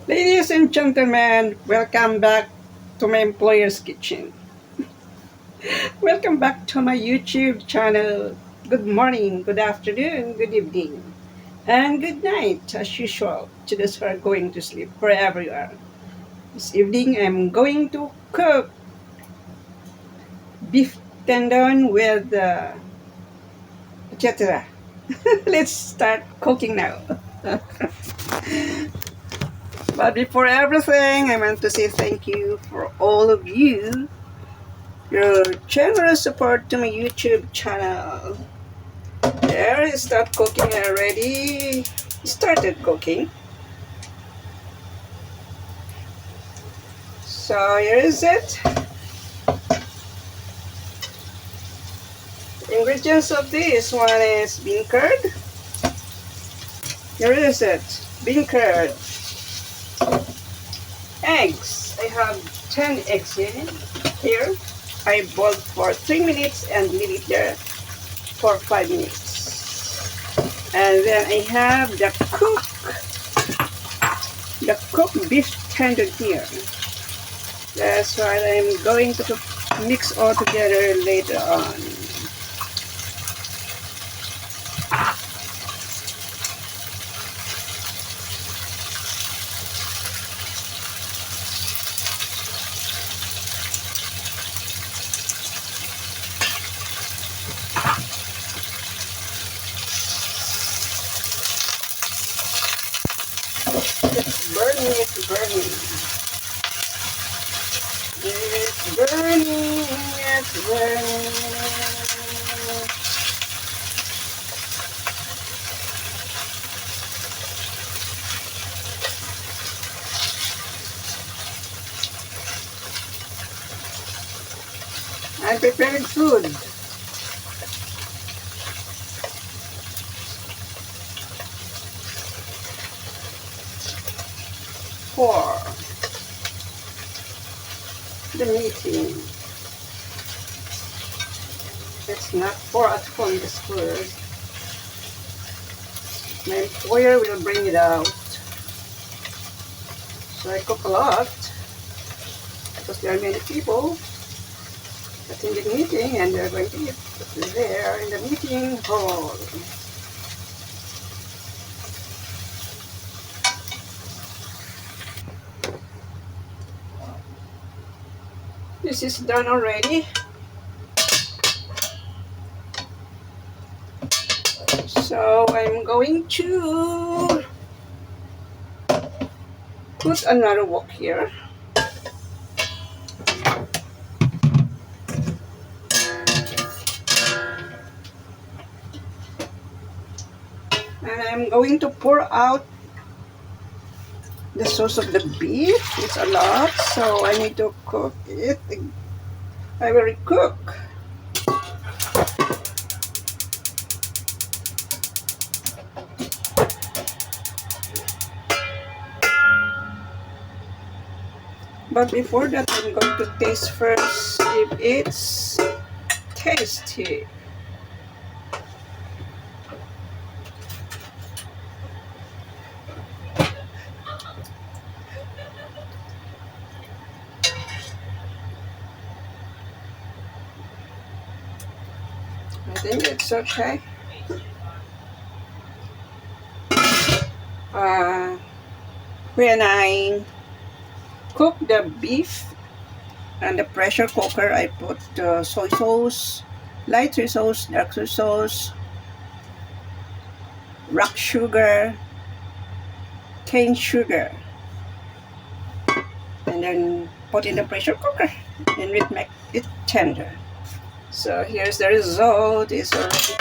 Ladies and gentlemen, welcome back to my employer's kitchen. Welcome back to my YouTube channel. Good morning, good afternoon, good evening, and good night, as usual, to those who are going to sleep, wherever you are. This evening, I'm going to cook beef tendon with etc. Let's start cooking now. But before everything, I want to say thank you for all of you, your generous support to my YouTube channel. There, it start cooking already. Started cooking. So here is it. The ingredients of this one is bean curd. Here is it. Bean curd. Eggs. I have 10 eggs here. I boiled for 3 minutes and leave it there for 5 minutes. And then I have the cooked beef tendon here. That's what I'm going to mix all together later on. It's burning, it's burning. It's burning, it's burning. I'm preparing food. For the meeting. It's not for at home this food. My employer will bring it out. So I cook a lot because there are many people attending the meeting and they're going to eat there in the meeting hall. This is done already. So I'm going to put another wok here. And I'm going to pour out the sauce of the beef. It's a lot, so I need to cook it. I will recook. But before that, I'm going to taste first if it's tasty. I think it's okay. When I cook the beef and the pressure cooker, I put soy sauce, light soy sauce, dark soy sauce, rock sugar, cane sugar, and then put in the pressure cooker and it make it tender. So here's the result. It's already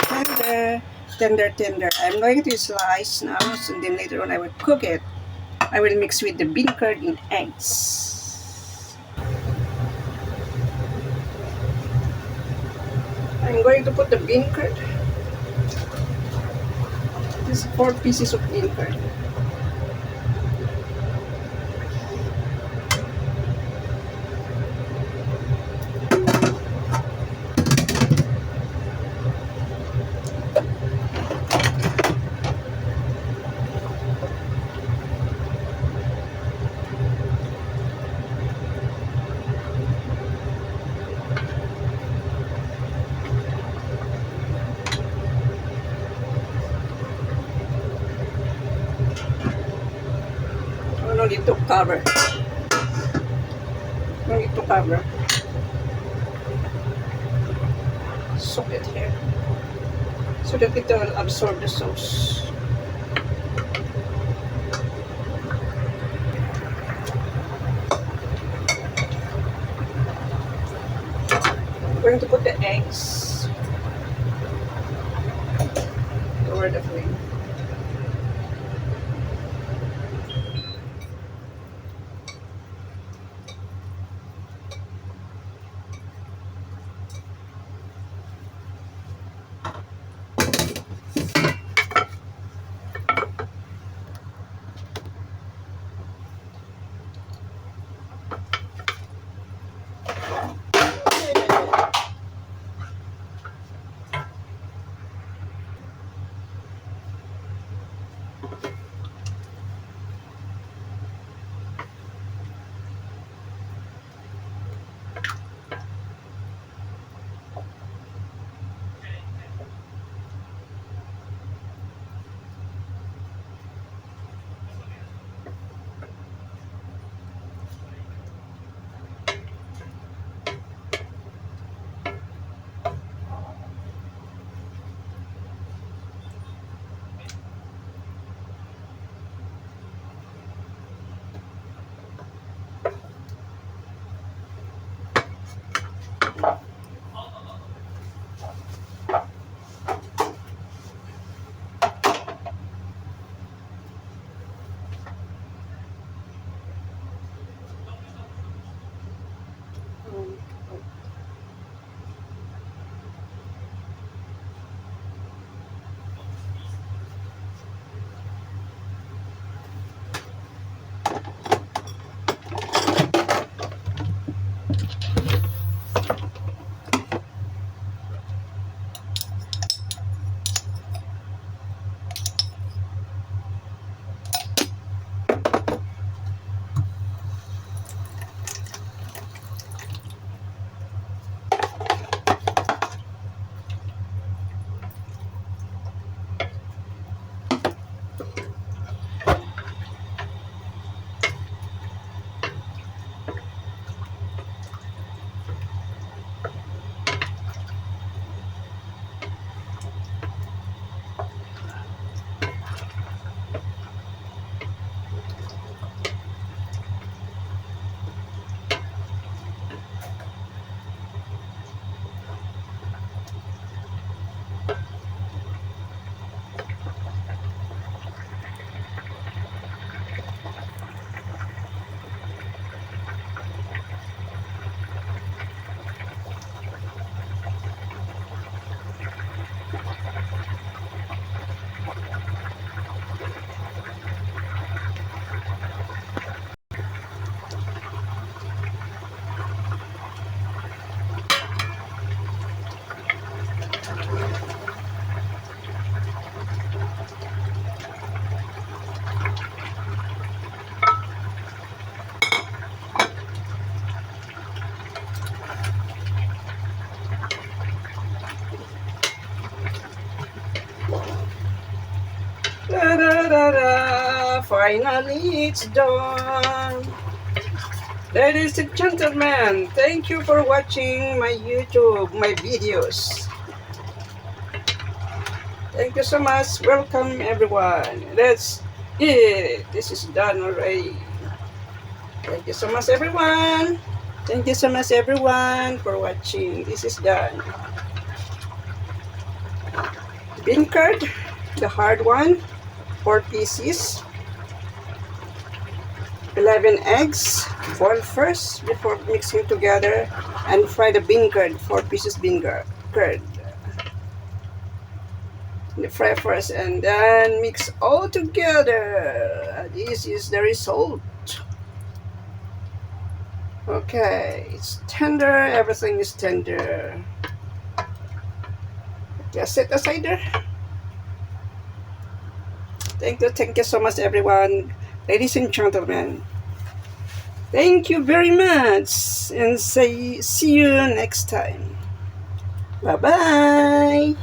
tender. I'm going to slice now, and then later on I will cook it. I will mix with the bean curd and eggs. I'm going to put the bean curd. This 4 pieces of bean curd. No need to cover. No need to cover. Soak it here. So that it will absorb the sauce. I'm going to put the eggs. Lower the flame. Da, da, da, da. Finally, it's done. Ladies and gentlemen, thank you for watching my YouTube, my videos. Thank you so much. Welcome everyone. That's it. This is done already. Thank you so much everyone. Thank you so much everyone for watching. This is done. Bean curd, the hard one, 4 pieces. 11 eggs, boil first before mixing together, and fry the bean curd, 4 pieces bean curd. Fry first and then mix all together. This is the result. Okay, it's tender, everything is tender. Just set aside there. Thank you so much everyone. Ladies and gentlemen, thank you very much and see you next time. Bye bye.